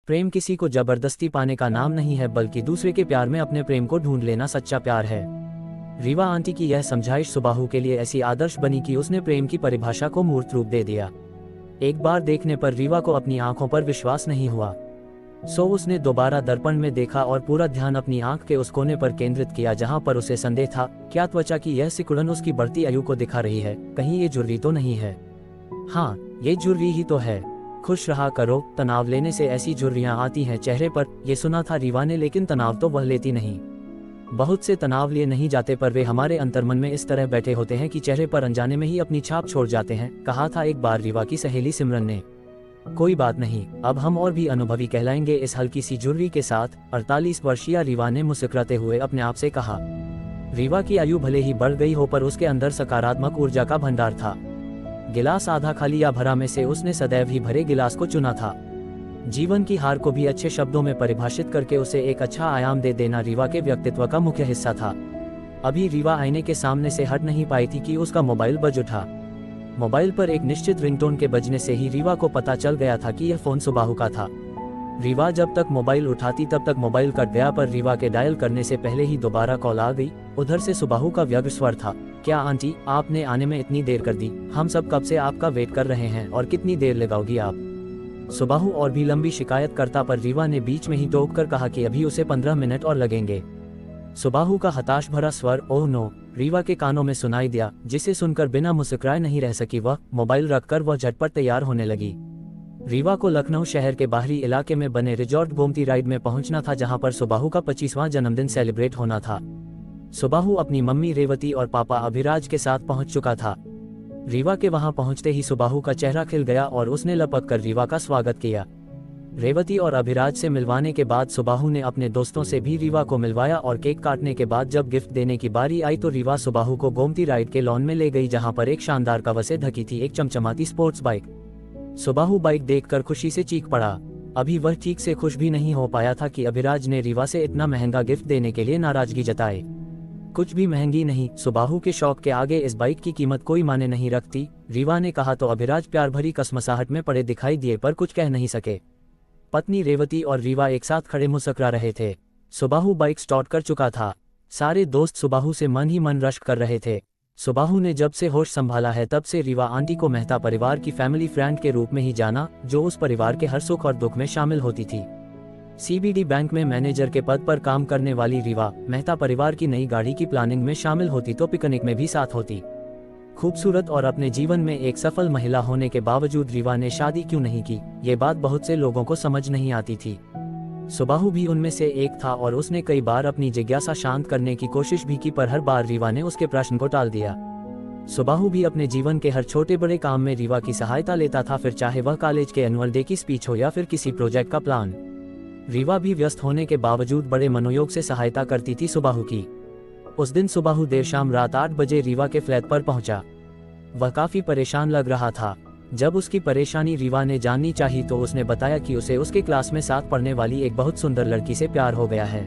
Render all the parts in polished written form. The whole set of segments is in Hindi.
प्रेम किसी को जबरदस्ती पाने का नाम नहीं है, बल्कि दूसरे के प्यार में अपने प्रेम को ढूंढ लेना सच्चा प्यार है। रीवा आंटी की यह समझाइश सुबाहु के लिए ऐसी आदर्श बनी कि उसने प्रेम की परिभाषा को मूर्त रूप दे दिया। एक बार देखने पर रीवा को अपनी आंखों पर विश्वास नहीं हुआ। उसने दोबारा दर्पण में देखा और पूरा ध्यान अपनी आंख के उस कोने पर केंद्रित किया जहां पर उसे संदेह था, क्या त्वचा की यह सिकुड़न उसकी बढ़ती आयु को दिखा रही है? कहीं ये झुर्री तो नहीं है? हाँ, ये झुर्री ही तो है। खुश रहा करो, तनाव लेने से ऐसी झुर्रियां आती हैं चेहरे पर। ये सुना था रीवा ने, लेकिन तनाव तो वह लेती नहीं। बहुत से तनाव लिए नहीं जाते, पर वे हमारे अंतर्मन में इस तरह बैठे होते हैं कि चेहरे पर अनजाने में ही अपनी छाप छोड़ जाते हैं, कहा था एक बार रीवा की सहेली सिमरन ने। कोई बात नहीं, अब हम और भी अनुभवी कहलाएंगे इस हल्की सी झुर्री के साथ, 48 वर्षीय रीवा ने मुस्कुराते हुए अपने आप से कहा। रीवा की आयु भले ही बढ़ गई हो, पर उसके अंदर सकारात्मक ऊर्जा का भंडार था। गिलास आधा खाली या भरा में से उसने सदैव ही भरे गिलास को चुना था। जीवन की हार को भी अच्छे शब्दों में परिभाषित करके उसे एक अच्छा आयाम दे देना रीवा के व्यक्तित्व का मुख्य हिस्सा था। अभी रीवा आईने के सामने से हट नहीं पाई थी कि उसका मोबाइल बज उठा। मोबाइल पर एक निश्चित रिंगटोन के बजने से ही रीवा को पता चल गया था कि यह फोन सुबाहु का था। रीवा जब तक मोबाइल उठाती तब तक मोबाइल कट गया, पर रीवा के डायल करने से पहले ही दोबारा कॉल आ गई। उधर से सुबाहु का व्यग्र स्वर था, क्या आंटी, आपने आने में इतनी देर कर दी? हम सब कब से आपका वेट कर रहे हैं, और कितनी देर लगाओगी आप? सुबाहु और भी लंबी शिकायत करता, पर रीवा ने बीच में ही टोक कर कहा कि अभी उसे 15 मिनट और लगेंगे। सुबाहु का हताश भरा स्वर ओह नो रीवा के कानों में सुनाई दिया, जिसे सुनकर बिना मुस्कुराए नहीं रह सकी वह। मोबाइल रखकर वह झटपट तैयार होने लगी। रीवा को लखनऊ शहर के बाहरी इलाके में बने रिजॉर्ट गोमती राइड में पहुंचना था, जहां पर सुबाहु का 25वां जन्मदिन सेलिब्रेट होना था। सुबाहु अपनी मम्मी रेवती और पापा अभिराज के साथ पहुंच चुका था। रीवा के वहां पहुंचते ही सुबाहु का चेहरा खिल गया और उसने लपक कर रीवा का स्वागत किया। रेवती और अभिराज से मिलवाने के बाद सुबाहु ने अपने दोस्तों से भी रीवा को मिलवाया, और केक काटने के बाद जब गिफ्ट देने की बारी आई तो रीवा सुबाहु को गोमती राइड के लॉन में ले गई, जहां पर एक शानदार कवर से ढकी थी एक चमचमाती स्पोर्ट्स बाइक। सुबाहु बाइक देखकर खुशी से चीख पड़ा। अभी वह ठीक से खुश भी नहीं हो पाया था कि अभिराज ने रीवा से इतना महंगा गिफ्ट देने के लिए नाराजगी जताई। कुछ भी महंगी नहीं, सुबाहु के शौक के आगे इस बाइक की कीमत कोई माने नहीं रखती, रीवा ने कहा तो अभिराज प्यार भरी कसमसाहट में पड़े दिखाई दिए, पर कुछ कह नहीं सके। पत्नी रेवती और रीवा एक साथ खड़े मुस्कुरा रहे थे। सुबाहु बाइक स्टार्ट कर चुका था। सारे दोस्त सुबाहु से मन ही मन रश्क कर रहे थे। सुबाहु ने जब से होश संभाला है तब से रीवा आंटी को मेहता परिवार की फैमिली फ्रेंड के रूप में ही जाना, जो उस परिवार के हर सुख और दुख में शामिल होती थी। सीबीडी बैंक में मैनेजर के पद पर काम करने वाली रीवा मेहता परिवार की नई गाड़ी की प्लानिंग में शामिल होती तो पिकनिक में भी साथ होती। खूबसूरत और अपने जीवन में एक सफल महिला होने के बावजूद रीवा ने शादी क्यों नहीं की, ये बात बहुत से लोगों को समझ नहीं आती थी। सुबाहु भी उनमें से एक था, और उसने कई बार अपनी जिज्ञासा शांत करने की कोशिश भी की, पर हर बार रीवा ने उसके प्रश्न को टाल दिया। सुबाहु भी अपने जीवन के हर छोटे बड़े काम में रीवा की सहायता लेता था, फिर चाहे वह कॉलेज के एनुअल डे की स्पीच हो या फिर किसी प्रोजेक्ट का प्लान। रीवा भी व्यस्त होने के बावजूद बड़े मनोयोग से सहायता करती थी सुबाहु की। उस दिन सुबाहु देर शाम रात 8 बजे रीवा के फ्लैट पर पहुंचा। वह काफी परेशान लग रहा था। जब उसकी परेशानी रीवा ने जाननी चाही तो उसने बताया कि उसे उसके क्लास में साथ पढ़ने वाली एक बहुत सुंदर लड़की से प्यार हो गया है।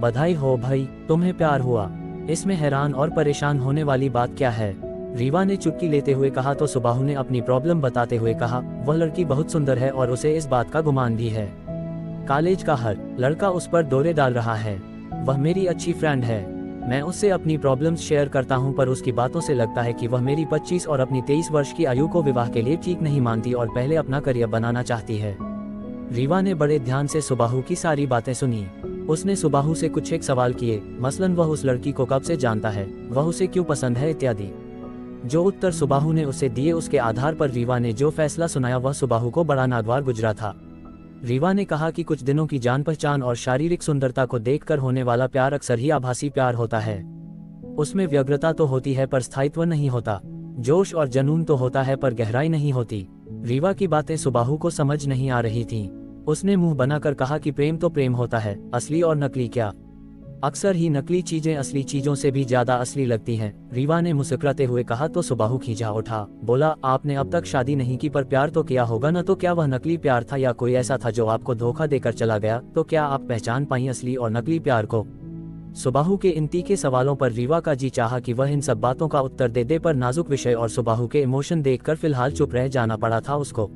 बधाई हो भाई, तुम्हें प्यार हुआ। इसमें हैरान और परेशान होने वाली बात क्या है? रीवा ने चुटकी लेते हुए कहा तो सुबाहु ने अपनी प्रॉब्लम बताते हुए कहा, वह लड़की बहुत सुंदर है और उसे इस बात का गुमान भी है। कॉलेज का हर लड़का उस पर दौरे डाल रहा है। वह मेरी अच्छी फ्रेंड है। मैं उससे अपनी प्रॉब्लम्स शेयर करता हूं, पर उसकी बातों से लगता है कि वह मेरी 25 और अपनी 23 वर्ष की आयु को विवाह के लिए ठीक नहीं मानती और पहले अपना करियर बनाना चाहती है। रीवा ने बड़े ध्यान से सुबाहु की सारी बातें सुनी। उसने सुबाहु से कुछ एक सवाल किए, मसलन वह उस लड़की को कब से जानता है, वह उसे क्यों पसंद है इत्यादि। जो उत्तर सुबाहु ने उसे दिए उसके आधार पर रीवा ने जो फैसला सुनाया वह सुबाहु को बड़ा नागवार गुजरा था। रीवा ने कहा कि कुछ दिनों की जान पहचान और शारीरिक सुंदरता को देखकर होने वाला प्यार अक्सर ही आभासी प्यार होता है। उसमें व्यग्रता तो होती है पर स्थायित्व नहीं होता। जोश और जुनून तो होता है पर गहराई नहीं होती। रीवा की बातें सुबाहु को समझ नहीं आ रही थीं। उसने मुंह बनाकर कहा कि प्रेम तो प्रेम होता है, असली और नकली क्या? अक्सर ही नकली चीजें असली चीजों से भी ज्यादा असली लगती हैं। रीवा ने मुस्कुराते हुए कहा तो सुबाहु खींचा उठा। बोला, आपने अब तक शादी नहीं की पर प्यार तो किया होगा ना? तो क्या वह नकली प्यार था या कोई ऐसा था जो आपको धोखा देकर चला गया? तो क्या आप पहचान पाई असली और नकली प्यार को? सुबाहु के इन तीखे सवालों पर रीवा का जी चाहा कि वह इन सब बातों का उत्तर दे दे, पर नाजुक विषय और सुबाहु के इमोशन देखकर फिलहाल चुप रह जाना पड़ा था उसको।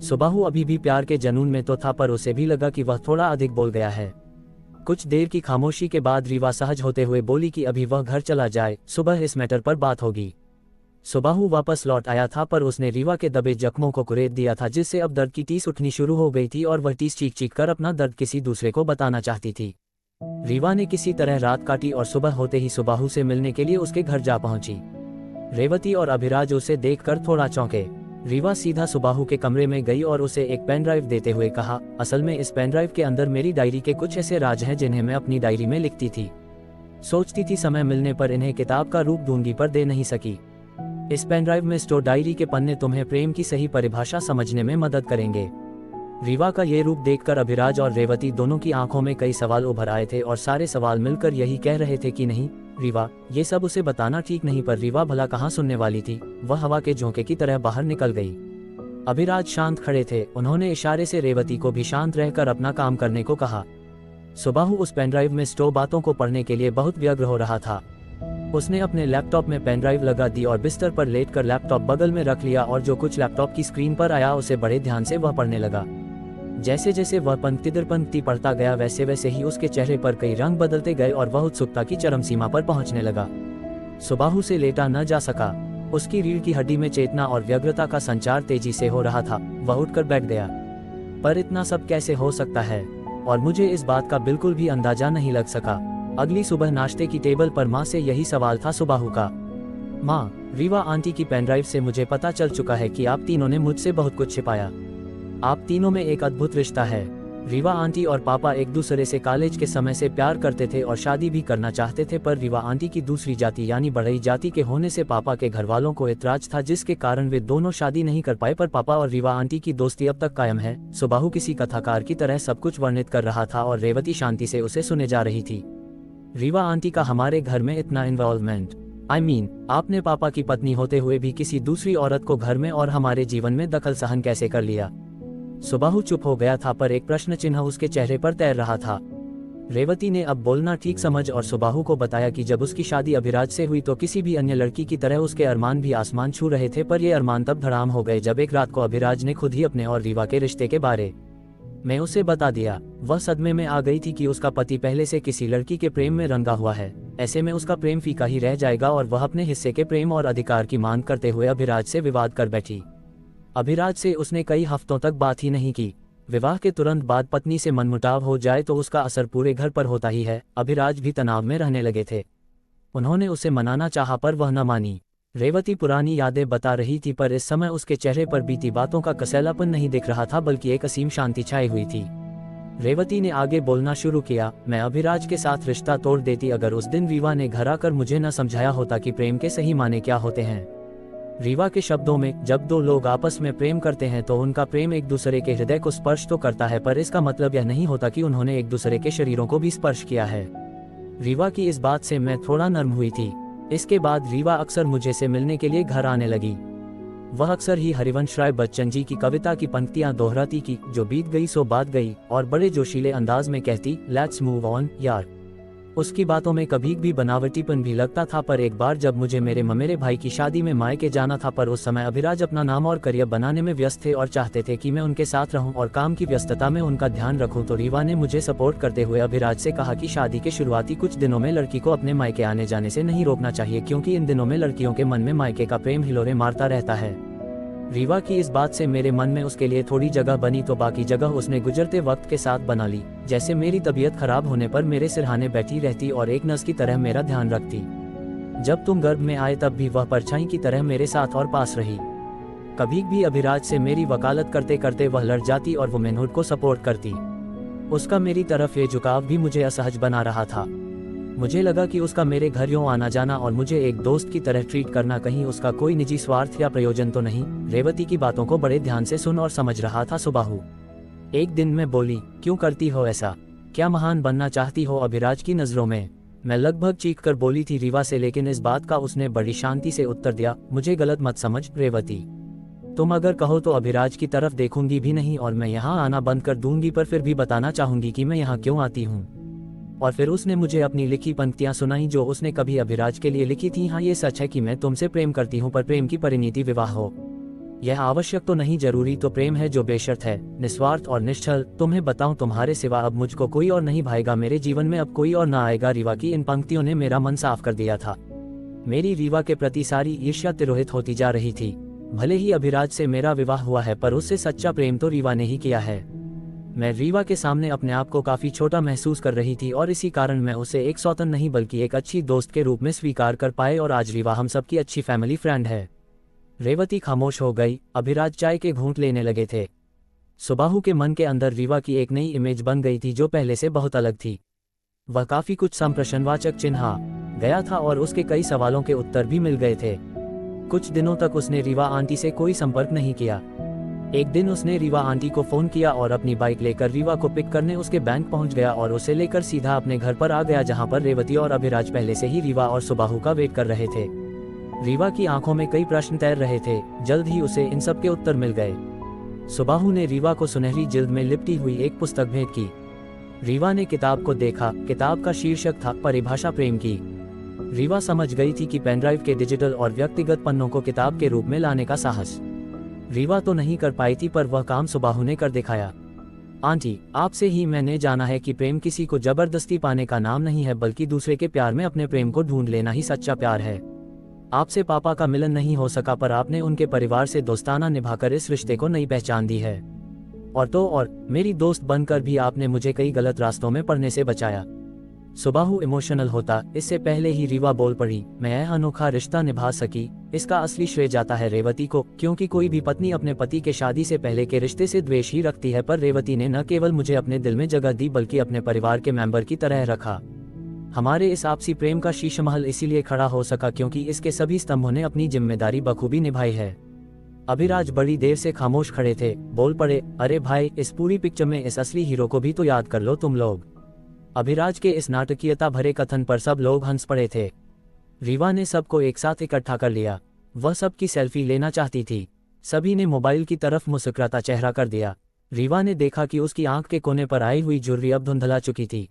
सुबाहु अभी भी प्यार के जनून में तो था, पर उसे भी लगा कि वह थोड़ा अधिक बोल गया है। कुछ देर की खामोशी के बाद रीवा सहज होते हुए बोली कि अभी वह घर चला जाए, सुबह इस मैटर पर बात होगी। सुबाहु वापस लौट आया था, पर उसने रीवा के दबे जख्मों को कुरेद दिया था, जिससे अब दर्द की टीस उठनी शुरू हो गई थी और वह टीस चीख चीख कर अपना दर्द किसी दूसरे को बताना चाहती थी। रीवा ने किसी तरह रात काटी और सुबह होते ही सुबाहु से मिलने के लिए उसके घर जा पहुंची। रेवती और अभिराज उसे देखकर थोड़ा चौंके। रीवा सीधा सुबाहु के कमरे में गई और उसे एक पेन ड्राइव देते हुए कहा, असल में इस पेन ड्राइव के अंदर मेरी डायरी के कुछ ऐसे राज हैं जिन्हें मैं अपनी डायरी में लिखती थी। सोचती थी समय मिलने पर इन्हें किताब का रूप दूंगी, पर दे नहीं सकी। इस पेन ड्राइव में स्टोर डायरी के पन्ने तुम्हें प्रेम की सही परिभाषा समझने में मदद करेंगे। रीवा का ये रूप देखकर अभिराज और रेवती दोनों की आंखों में कई सवाल उभर आए थे और सारे सवाल मिलकर यही कह रहे थे कि नहीं रीवा, ये सब उसे बताना ठीक नहीं। पर रीवा भला कहाँ सुनने वाली थी, वह हवा के झोंके की तरह बाहर निकल गई। अभिराज शांत खड़े थे, उन्होंने इशारे से रेवती को भी शांत रहकर अपना काम करने को कहा। सुबाहु उस पेनड्राइव में स्टोर बातों को पढ़ने के लिए बहुत व्यग्र हो रहा था। उसने अपने लैपटॉप में पेनड्राइव लगा दी और बिस्तर पर लेटकर लैपटॉप बगल में रख लिया और जो कुछ लैपटॉप की स्क्रीन पर आया उसे बड़े ध्यान से वह पढ़ने लगा। जैसे जैसे वह पंक्ति दर पंक्ति पढ़ता गया वैसे वैसे ही उसके चेहरे पर कई रंग बदलते गए और वह उत्सुकता की चरम सीमा पर पहुंचने लगा। सुबाहु से लेटा न जा सका, उसकी रीढ़ की हड्डी में चेतना और व्यग्रता का संचार तेजी से हो रहा था। वह उठकर बैठ गया। पर इतना सब कैसे हो सकता है, और मुझे इस बात का बिल्कुल भी अंदाजा नहीं लग सका। अगली सुबह नाश्ते की टेबल पर माँ से यही सवाल था सुबाहु का। माँ, रीवा आंटी की पेनड्राइव से मुझे पता चल चुका है कि आप तीनों ने मुझसे बहुत कुछ छिपाया। आप तीनों में एक अद्भुत रिश्ता है। रीवा आंटी और पापा एक दूसरे से कॉलेज के समय से प्यार करते थे और शादी भी करना चाहते थे, पर रीवा आंटी की दूसरी जाति यानी बढ़ई जाति के होने से पापा के घर वालों को ऐतराज था, जिसके कारण वे दोनों शादी नहीं कर पाए। पर पापा और रीवा आंटी की दोस्ती अब तक कायम है। सुबाहु किसी कथाकार की तरह सब कुछ वर्णित कर रहा था और रेवती शांति से उसे सुने जा रही थी। रीवा आंटी का हमारे घर में इतना इन्वॉल्वमेंट, आपने पापा की पत्नी होते हुए भी किसी दूसरी औरत को घर में और हमारे जीवन में दखल सहन कैसे कर लिया। सुबाहु चुप हो गया था, पर एक प्रश्न चिन्ह उसके चेहरे पर तैर रहा था। रेवती ने अब बोलना ठीक समझ और सुबाहु को बताया कि जब उसकी शादी अभिराज से हुई तो किसी भी अन्य लड़की की तरह उसके अरमान भी आसमान छू रहे थे, पर ये अरमान तब धड़ाम हो गए जब एक रात को अभिराज ने खुद ही अपने और रीवा के रिश्ते के बारे में उसे बता दिया। वह सदमे में आ गई थी कि उसका पति पहले से किसी लड़की के प्रेम में रंगा हुआ है। ऐसे में उसका प्रेम फीका ही रह जाएगा और वह अपने हिस्से के प्रेम और अधिकार की मांग करते हुए अभिराज से विवाद कर बैठी। अभिराज से उसने कई हफ्तों तक बात ही नहीं की। विवाह के तुरंत बाद पत्नी से मनमुटाव हो जाए तो उसका असर पूरे घर पर होता ही है। अभिराज भी तनाव में रहने लगे थे। उन्होंने उसे मनाना चाहा, पर वह न मानी। रेवती पुरानी यादें बता रही थी, पर इस समय उसके चेहरे पर बीती बातों का कसैलापन नहीं दिख रहा था, बल्कि एक असीम शांति छाई हुई थी। रेवती ने आगे बोलना शुरू किया, मैं अभिराज के साथ रिश्ता तोड़ देती अगर उस दिन रीवा ने घर आकर मुझे न समझाया होता कि प्रेम के सही माने क्या होते हैं। रीवा के शब्दों में, जब दो लोग आपस में प्रेम करते हैं तो उनका प्रेम एक दूसरे के हृदय को स्पर्श तो करता है, पर इसका मतलब यह नहीं होता कि उन्होंने एक दूसरे के शरीरों को भी स्पर्श किया है। रीवा की इस बात से मैं थोड़ा नर्म हुई थी। इसके बाद रीवा अक्सर मुझे से मिलने के लिए घर आने लगी। वह अक्सर ही हरिवंश राय बच्चन जी की कविता की पंक्तियां दोहराती कि जो बीत गई सो बात गई, और बड़े जोशीले अंदाज में कहती, लेट्स मूव ऑन यार। उसकी बातों में कभी भी बनावटीपन भी लगता था। पर एक बार जब मुझे मेरे ममेरे भाई की शादी में मायके जाना था, पर उस समय अभिराज अपना नाम और करियर बनाने में व्यस्त थे और चाहते थे कि मैं उनके साथ रहूं और काम की व्यस्तता में उनका ध्यान रखूं, तो रीवा ने मुझे सपोर्ट करते हुए अभिराज से कहा कि शादी के शुरुआती कुछ दिनों में लड़की को अपने मायके आने जाने से नहीं रोकना चाहिए, क्योंकि इन दिनों में लड़कियों के मन में मायके का प्रेम हिलोरे मारता रहता है। रीवा की इस बात से मेरे मन में उसके लिए थोड़ी जगह बनी, तो बाकी जगह उसने गुजरते वक्त के साथ बना ली। जैसे मेरी तबीयत खराब होने पर मेरे सिरहाने बैठी रहती और एक नस की तरह मेरा ध्यान रखती। जब तुम गर्भ में आए तब भी वह परछाई की तरह मेरे साथ और पास रही। कभी भी अभिराज से मेरी वकालत करते करते वह लड़ जाती और वुमेनहुड को सपोर्ट करती। उसका मेरी तरफ ये झुकाव भी मुझे असहज बना रहा था। मुझे लगा कि उसका मेरे घर यूं आना जाना और मुझे एक दोस्त की तरह ट्रीट करना कहीं उसका कोई निजी स्वार्थ या प्रयोजन तो नहीं। रेवती की बातों को बड़े ध्यान से सुन और समझ रहा था सुबाहु। एक दिन मैं बोली, क्यों करती हो ऐसा, क्या महान बनना चाहती हो अभिराज की नजरों में। मैं लगभग चीख कर बोली थी रीवा से, लेकिन इस बात का उसने बड़ी शांति से उत्तर दिया, मुझे गलत मत समझ रेवती, तुम अगर कहो तो अभिराज की तरफ देखूंगी भी नहीं और मैं यहाँ आना बंद कर दूंगी, पर फिर भी बताना चाहूंगी कि मैं यहाँ क्यों आती हूँ। और फिर उसने मुझे अपनी लिखी पंक्तियां सुनाई जो उसने कभी अभिराज के लिए लिखी थी। हाँ, ये सच है कि मैं तुमसे प्रेम करती हूँ, पर प्रेम की परिणति विवाह हो। यह आवश्यक तो नहीं, जरूरी तो प्रेम है जो बेशर्त है, निस्वार्थ और निश्चल। तुम्हें बताऊं, तुम्हारे सिवा अब मुझको कोई और नहीं भाएगा, मेरे जीवन में अब कोई और ना आएगा। रीवा की इन पंक्तियों ने मेरा मन साफ कर दिया था। मेरी रीवा के प्रति सारी ईर्ष्या तिरोहित होती जा रही थी। भले ही अभिराज से मेरा विवाह हुआ है, पर उससे सच्चा प्रेम तो रीवा ने ही किया है। मैं रीवा के सामने अपने आप को काफी छोटा महसूस कर रही थी और इसी कारण मैं उसे एक सौतन नहीं बल्कि एक अच्छी दोस्त के रूप में स्वीकार कर पाए, और आज रीवा हम सबकी अच्छी फैमिली फ्रेंड है। रेवती खामोश हो गई। अभिराज चाय के घूंट लेने लगे थे। सुबाहु के मन के अंदर रीवा की एक नई इमेज बन गई थी जो पहले से बहुत अलग थी। वह काफी कुछ संप्रश्नवाचक चिन्हा गया था और उसके कई सवालों के उत्तर भी मिल गए थे। कुछ दिनों तक उसने रीवा आंटी से कोई संपर्क नहीं किया। एक दिन उसने रीवा आंटी को फोन किया और अपनी बाइक लेकर रीवा को पिक करने उसके बैंक पहुंच गया और उसे लेकर सीधा अपने घर पर आ गया, जहां पर रेवती और अभिराज पहले से ही रीवा और सुबाहु का वेट कर रहे थे। रीवा की आंखों में कई प्रश्न तैर रहे थे। जल्द ही उसे इन सब के उत्तर मिल गए। सुबाहु ने रीवा को सुनहरी जिल्द में लिपटी हुई एक पुस्तक भेंट की। रीवा ने किताब को देखा। किताब का शीर्षक था परिभाषा प्रेम की। रीवा समझ गई थी कि पेनड्राइव के डिजिटल और व्यक्तिगत पन्नों को किताब के रूप में लाने का साहस रीवा तो नहीं कर पाई थी, पर वह काम सुबाहु ने कर दिखाया। आंटी, आपसे ही मैंने जाना है कि प्रेम किसी को जबरदस्ती पाने का नाम नहीं है, बल्कि दूसरे के प्यार में अपने प्रेम को ढूंढ लेना ही सच्चा प्यार है। आपसे पापा का मिलन नहीं हो सका, पर आपने उनके परिवार से दोस्ताना निभाकर इस रिश्ते को नई पहचान दी है। और मेरी दोस्त बनकर भी आपने मुझे कई गलत रास्तों में पड़ने से बचाया। सुबाहु इमोशनल होता इससे पहले ही रीवा बोल पड़ी, मैं यह अनोखा रिश्ता निभा सकी, इसका असली श्रेय जाता है रेवती को, क्योंकि कोई भी पत्नी अपने पति के शादी से पहले के रिश्ते से द्वेष ही रखती है, पर रेवती ने न केवल मुझे अपने दिल में जगह दी बल्कि अपने परिवार के मेंबर की तरह रखा। हमारे इस आपसी प्रेम का शीश महल इसीलिए खड़ा हो सका क्योंकि इसके सभी स्तंभों ने अपनी जिम्मेदारी बखूबी निभाई है। अभिराज बड़ी देर से खामोश खड़े थे। बोल पड़े, अरे भाई, इस पूरी पिक्चर में इस असली हीरो को भी तो याद कर लो तुम लोग। अभिराज के इस नाटकीयता भरे कथन पर सब लोग हंस पड़े थे। रीवा ने सबको एक साथ इकट्ठा कर लिया। वह सबकी सेल्फी लेना चाहती थी। सभी ने मोबाइल की तरफ मुस्कुराता चेहरा कर दिया। रीवा ने देखा कि उसकी आंख के कोने पर आई हुई झुर्री अब धुंधला चुकी थी।